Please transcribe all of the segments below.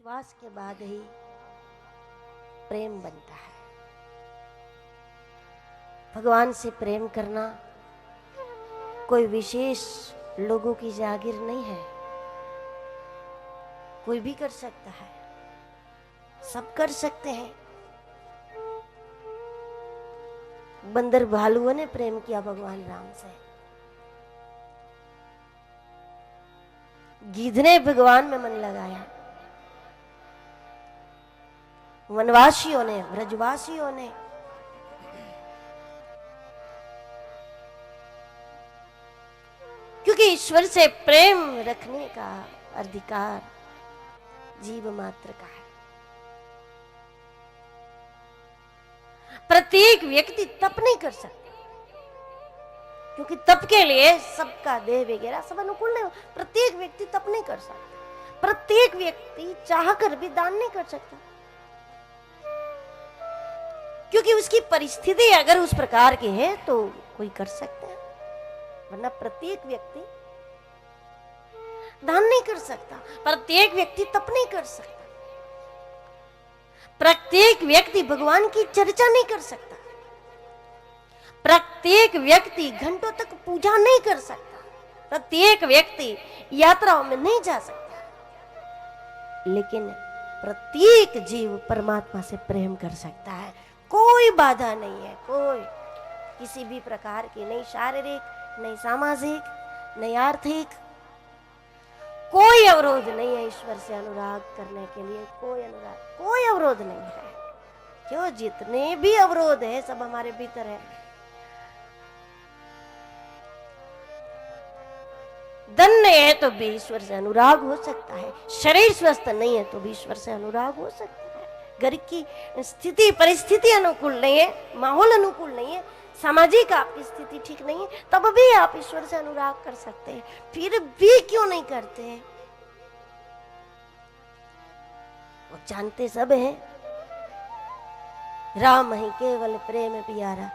विश्वास के बाद ही प्रेम बनता है। भगवान से प्रेम करना कोई विशेष लोगों की जागीर नहीं है, कोई भी कर सकता है, सब कर सकते हैं। बंदर भालुओं ने प्रेम किया भगवान राम से, गिद्ध ने भगवान में मन लगाया, वनवासियों ने, ब्रजवासियों ने, क्योंकि ईश्वर से प्रेम रखने का अधिकार जीव मात्र का है। प्रत्येक व्यक्ति तप नहीं कर सकता, क्योंकि तप के लिए सबका देह वगैरह सब अनुकूल नहीं। प्रत्येक व्यक्ति तप नहीं कर सकता, प्रत्येक व्यक्ति चाह कर भी दान नहीं कर सकता, क्योंकि उसकी परिस्थिति अगर उस प्रकार की है तो कोई कर सकता है, वरना प्रत्येक व्यक्ति दान नहीं कर सकता, प्रत्येक व्यक्ति तप नहीं कर सकता, प्रत्येक व्यक्ति भगवान की चर्चा नहीं कर सकता, प्रत्येक व्यक्ति घंटों तक पूजा नहीं कर सकता, प्रत्येक व्यक्ति यात्राओं में नहीं जा सकता, लेकिन प्रत्येक जीव परमात्मा से प्रेम कर सकता है। कोई बाधा नहीं है, कोई किसी भी प्रकार की, नहीं शारीरिक, नहीं सामाजिक, नहीं आर्थिक, कोई अवरोध नहीं है ईश्वर से अनुराग करने के लिए। कोई अवरोध नहीं है। क्यों? जितने भी अवरोध है सब हमारे भीतर है। धन नहीं है तो भी ईश्वर से अनुराग हो सकता है, शरीर स्वस्थ नहीं है तो भी ईश्वर से अनुराग हो सकता है, घर की स्थिति परिस्थिति अनुकूल नहीं है, माहौल अनुकूल नहीं है, सामाजिक आपकी स्थिति ठीक नहीं है, तब भी आप ईश्वर से अनुराग कर सकते हैं। फिर भी क्यों नहीं करते हैं? वो जानते सब हैं, राम ही केवल प्रेम प्यारा।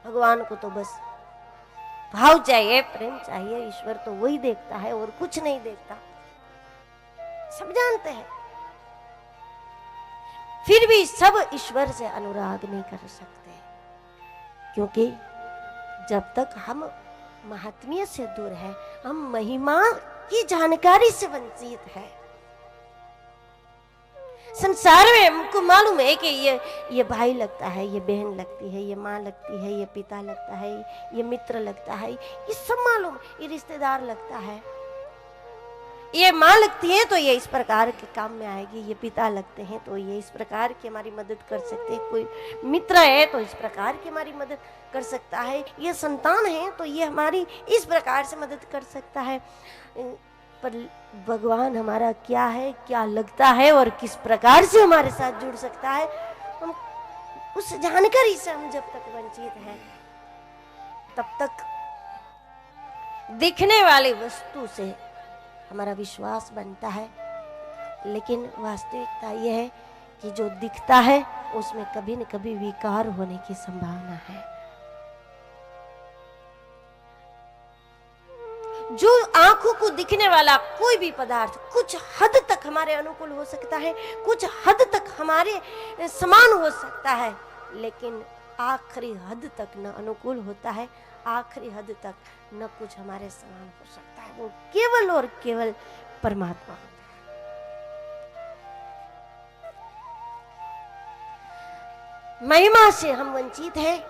भगवान को तो बस भाव चाहिए, प्रेम चाहिए। ईश्वर तो वही देखता है और कुछ नहीं देखता, सब जानते हैं। फिर भी सब ईश्वर से अनुराग नहीं कर सकते, क्योंकि जब तक हम महात्म्य से दूर है, हम महिमा की जानकारी से वंचित है। संसार में हमको मालूम है कि ये भाई लगता है, ये बहन लगती है, ये माँ लगती है, ये पिता लगता है, ये मित्र लगता है, ये सब मालूम, ये रिश्तेदार लगता है। ये माँ लगती है तो ये इस प्रकार के काम में आएगी, ये पिता लगते हैं तो ये इस प्रकार की हमारी मदद कर सकते हैं, कोई मित्र है तो इस प्रकार की हमारी मदद कर सकता है, ये संतान है तो ये हमारी इस प्रकार से मदद कर सकता है। पर भगवान हमारा क्या है, क्या लगता है और किस प्रकार से हमारे साथ जुड़ सकता है, हम उस जानकारी से हम जब तक वंचित हैं, तब तक दिखने वाली वस्तु से हमारा विश्वास बनता है। लेकिन वास्तविकता यह है कि जो दिखता है उसमें कभी न कभी विकार होने की संभावना है। जो आंखों को दिखने वाला कोई भी पदार्थ कुछ हद तक हमारे अनुकूल हो सकता है, कुछ हद तक हमारे समान हो सकता है, लेकिन आखिरी हद तक न अनुकूल होता है, आखिरी हद तक न कुछ हमारे समान हो सकता है। वो केवल और केवल परमात्मा होता है। महिमा से हम वंचित हैं,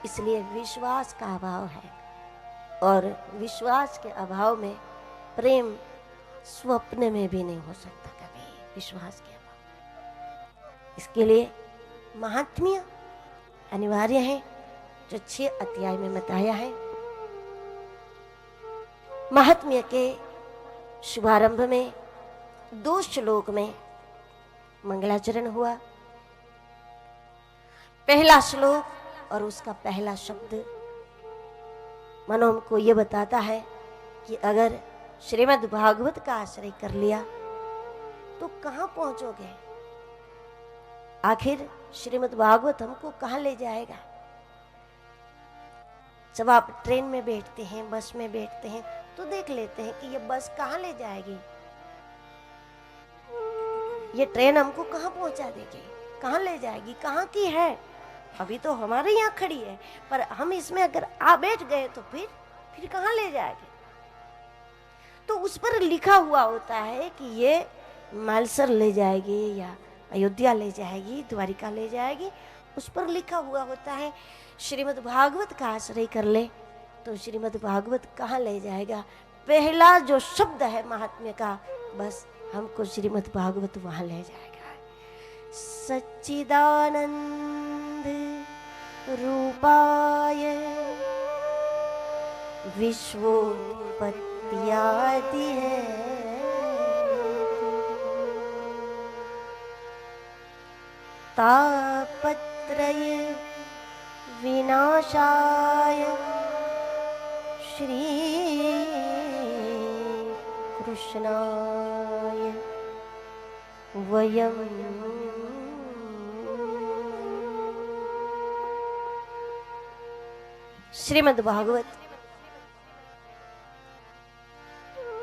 इसलिए विश्वास का अभाव है, और विश्वास के अभाव में प्रेम स्वप्न में भी नहीं हो सकता कभी, विश्वास के अभाव। इसके लिए महात्म्य अनिवार्य है, जो 6 अध्याय में बताया है। महात्म्य के शुभारंभ में 2 श्लोक में मंगलाचरण हुआ। पहला श्लोक और उसका पहला शब्द मानो हमको ये बताता है कि अगर श्रीमद् भागवत का आश्रय कर लिया तो कहां पहुंचोगे, आखिर श्रीमद् भागवत हमको कहां ले जाएगा। जब आप ट्रेन में बैठते हैं, बस में बैठते हैं, तो देख लेते हैं कि ये बस कहां ले जाएगी। ये ट्रेन हमको कहाँ पहुंचा देगी, कहाँ ले जाएगी, कहाँ की है? अभी तो हमारे यहाँ खड़ी है, पर हम इसमें अगर आ बैठ गए तो फिर कहाँ ले जाएगी? तो उस पर लिखा हुआ होता है कि ये मालसर ले जाएगी या अयोध्या ले जाएगी, द्वारिका ले जाएगी, उस पर लिखा हुआ होता है। श्रीमद् भागवत का आश्रय कर ले तो श्रीमद् भागवत कहाँ ले जाएगा? पहला जो शब्द है महात्म्य का, बस हमको श्रीमद् भागवत वहां ले जाएगा। सच्चिदानंद रूपाय विश्वोत्पत्त्यादि है तापत्रय विनाशाय श्री कृष्णाय वयम् श्रीमद् भागवत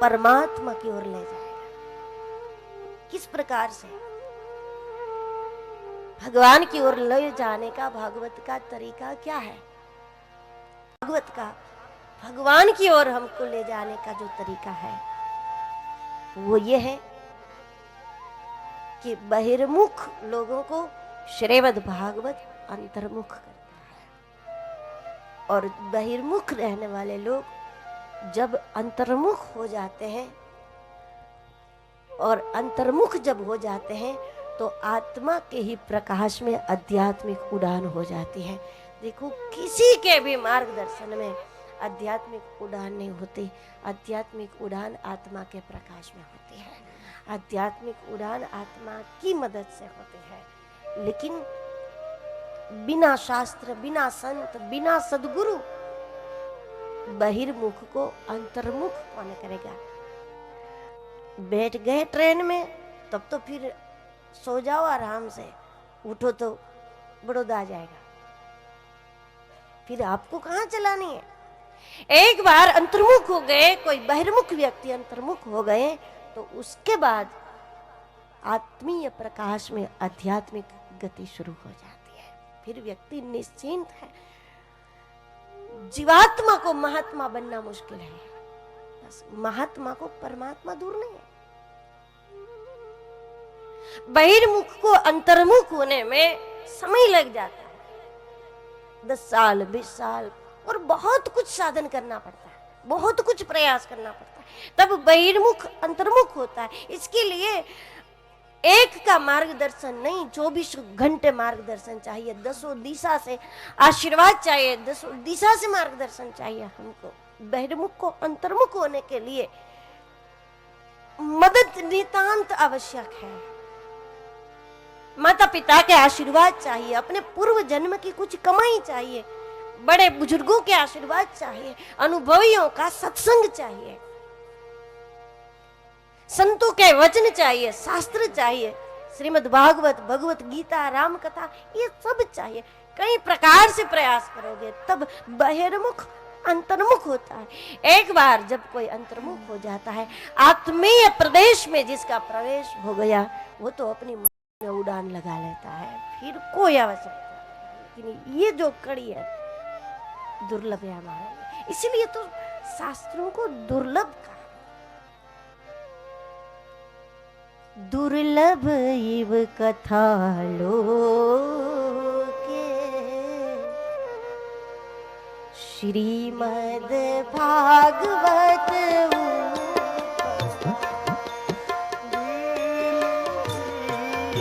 परमात्मा की ओर ले जाएगा। किस प्रकार से? भगवान की ओर ले जाने का भागवत का तरीका क्या है? भागवत का भगवान की ओर हमको ले जाने का जो तरीका है वो ये है कि बहिर्मुख लोगों को श्रीमद् भागवत अंतर्मुख करता है, और बहिर्मुख रहने वाले लोग जब अंतर्मुख हो जाते हैं, और अंतर्मुख जब हो जाते हैं तो आत्मा के ही प्रकाश में आध्यात्मिक उड़ान हो जाती है। देखो, किसी के भी मार्गदर्शन में आध्यात्मिक उड़ान नहीं होती। आध्यात्मिक उड़ान आत्मा के प्रकाश में होती है, आध्यात्मिक उड़ान आत्मा की मदद से होती है। लेकिन बिना शास्त्र, बिना संत, बिना सदगुरु बहिर्मुख को अंतर्मुख कौन करेगा? बैठ गए ट्रेन में तब तो फिर सो जाओ आराम से, उठो तो बड़ौदा आ जाएगा, फिर आपको कहाँ चलानी है? एक बार अंतर्मुख हो गए, कोई बहिर्मुख व्यक्ति अंतर्मुख हो गए तो उसके बाद आत्मीय प्रकाश में आध्यात्मिक गति शुरू हो जाती है। फिर व्यक्ति निश्चिंत है। जीवात्मा को महात्मा बनना मुश्किल है, बस महात्मा को परमात्मा दूर नहीं है। बहिर्मुख को अंतर्मुख होने में समय लग जाता है, 10 साल 20 साल, और बहुत कुछ साधन करना पड़ता है, बहुत कुछ प्रयास करना पड़ता है, तब बहिर्मुख अंतर्मुख होता है। इसके लिए एक का मार्गदर्शन नहीं, 24 घंटे मार्गदर्शन चाहिए, 10 दिशा से आशीर्वाद चाहिए, 10 दिशा से मार्गदर्शन चाहिए हमको। बहिर्मुख को अंतर्मुख होने के लिए मदद नितांत आवश्यक है। माता पिता के आशीर्वाद चाहिए, अपने पूर्व जन्म की कुछ कमाई चाहिए, बड़े बुजुर्गों के आशीर्वाद चाहिए, अनुभवियों का सत्संग चाहिए, संतों के वचन चाहिए, शास्त्र चाहिए, श्रीमद् भागवत, भगवत गीता, राम कथा, ये सब चाहिए। कई प्रकार से प्रयास करोगे तब बहिर्मुख अंतर्मुख होता है। एक बार जब कोई अंतर्मुख हो जाता है, आत्मीय प्रदेश में जिसका प्रवेश हो गया, वो तो अपनी में उड़ान लगा लेता है, फिर कोई आवश्यकता नहीं। लेकिन ये जो कड़ी है दुर्लभ है हमारे लिए, इसलिए तो शास्त्रों को दुर्लभ कहा। दुर्लभ इव कथा लोके श्रीमद् भागवत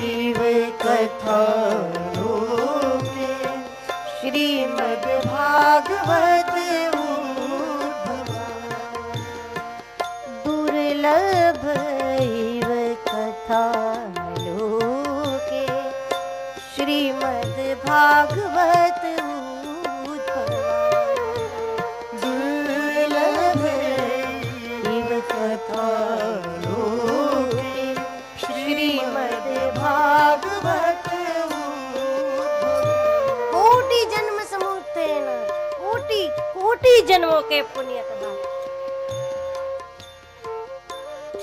इव कथा लोके श्रीमद् भागवत दुर्लभ इव कथा लोके श्रीमद् भागवत दुर्लभ इव कथा लोके श्रीमद् भागवत कोटि जन्म समुत्थेन, कोटि जन्मों के पुण्य का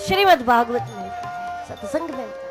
श्रीमद् भागवत मिलता है, सत्संग मिलता है।